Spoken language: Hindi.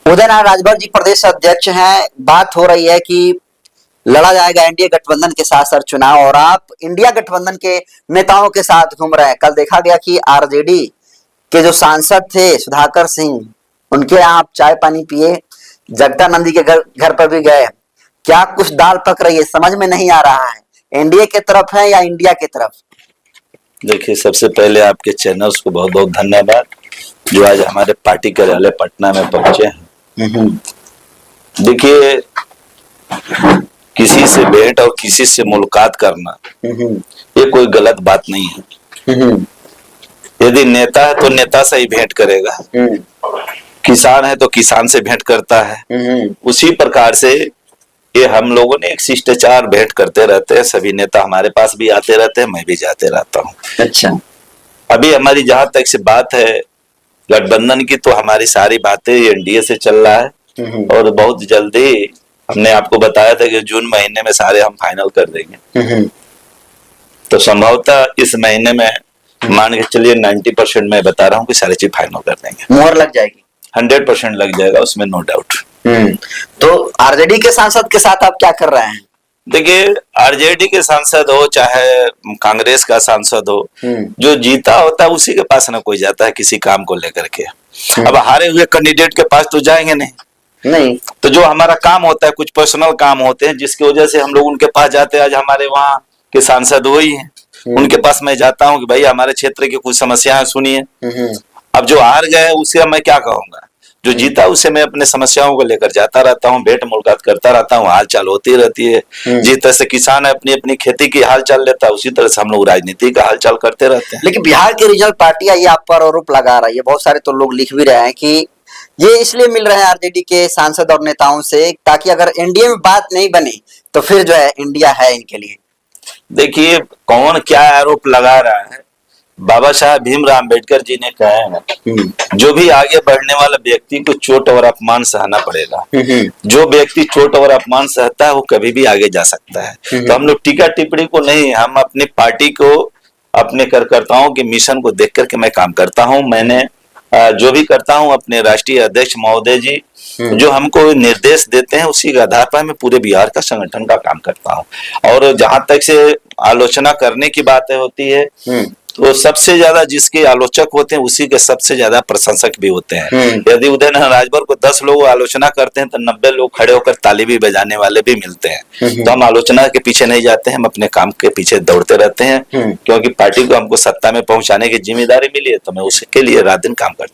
उदयनारायण राजभर जी प्रदेश अध्यक्ष हैं। बात हो रही है कि लड़ा जाएगा एनडीए गठबंधन के साथ सर चुनाव, और आप इंडिया गठबंधन के नेताओं के साथ घूम रहे हैं। कल देखा गया कि आरजेडी के जो सांसद थे सुधाकर सिंह, उनके यहाँ आप चाय पानी पिए, जगता नंदी के घर पर भी गए। क्या कुछ दाल पक रही है, समझ में नहीं आ रहा है, एनडीए की तरफ है या इंडिया की तरफ? देखिए, सबसे पहले आपके चैनल्स को बहुत बहुत धन्यवाद जो आज हमारे पार्टी कार्यालय पटना में पहुंचे हैं। देखिए, किसी से भेंट और किसी से मुलाकात करना ये कोई गलत बात नहीं है। यदि नेता है तो नेता से ही भेंट करेगा, किसान है तो किसान से भेंट करता है। उसी प्रकार से ये हम लोगों ने एक शिष्टाचार भेंट करते रहते हैं। सभी नेता हमारे पास भी आते रहते हैं, मैं भी जाते रहता हूँ। अच्छा, अभी हमारी जहां तक से बात है गठबंधन की, तो हमारी सारी बातें एनडीए से चल रहा है और बहुत जल्दी हमने आपको बताया था कि जून महीने में सारे हम फाइनल कर देंगे। तो संभवतः इस महीने में मान के चलिए 90% मैं बता रहा हूँ कि सारी चीज फाइनल कर देंगे। मोहर लग जाएगी, 100% लग जाएगा, उसमें नो डाउट। तो आरजेडी के सांसद के साथ आप क्या कर रहे हैं? देखिए, आरजेडी के सांसद हो चाहे कांग्रेस का सांसद हो, जो जीता होता है उसी के पास ना कोई जाता है किसी काम को लेकर के। अब हारे हुए कैंडिडेट के पास तो जाएंगे नहीं। तो जो हमारा काम होता है, कुछ पर्सनल काम होते हैं जिसकी वजह से हम लोग उनके पास जाते हैं। आज हमारे वहाँ के सांसद वही हैं, उनके पास मैं जाता हूँ कि भाई हमारे क्षेत्र की कुछ समस्याएं सुनिए। अब जो हार गए उसे मैं क्या कहूंगा, जो जीता उसे मैं अपने समस्याओं को लेकर जाता रहता हूँ, भेंट मुलाकात करता रहता हूँ, हाल चाल होती रहती है। जिस तरह से किसान अपनी अपनी खेती की हाल चाल लेता है, उसी तरह से हम लोग राजनीति का हाल चाल करते रहते हैं। लेकिन बिहार की रीजनल पार्टियां ये आप पर आरोप लगा रही है, बहुत सारे तो लोग लिख भी रहे हैं कि ये इसलिए मिल रहे हैं आरजेडी के सांसद और नेताओं से ताकि अगर एनडीए में बात नहीं बनी तो फिर जो है इंडिया है इनके लिए। देखिए, कौन क्या आरोप लगा रहा है, बाबा साहब भीमराव अम्बेडकर जी ने कहा है जो भी आगे बढ़ने वाला व्यक्ति को चोट और अपमान सहना पड़ेगा। जो व्यक्ति चोट और अपमान सहता है वो कभी भी आगे जा सकता है। तो हम लोग टीका टिप्पणी को नहीं, हम अपनी पार्टी को, अपने कार्यकर्ताओं के मिशन को देख करके मैं काम करता हूँ। मैंने जो भी करता हूँ अपने राष्ट्रीय अध्यक्ष महोदय जी जो हमको निर्देश देते हैं उसी के आधार पर मैं पूरे बिहार का संगठन का काम करता हूँ। और जहां तक से आलोचना करने की बातें होती है तो सबसे ज्यादा जिसके आलोचक होते हैं उसी के सबसे ज्यादा प्रशंसक भी होते हैं। यदि उदयनारायण राजभर को 10 लोग आलोचना करते हैं तो 90 लोग खड़े होकर ताली भी बजाने वाले भी मिलते हैं। तो हम आलोचना के पीछे नहीं जाते हैं, हम अपने काम के पीछे दौड़ते रहते हैं, क्योंकि पार्टी को हमको सत्ता में पहुंचाने की जिम्मेदारी मिली है, तो मैं उसके लिए रात दिन काम करता हूँ।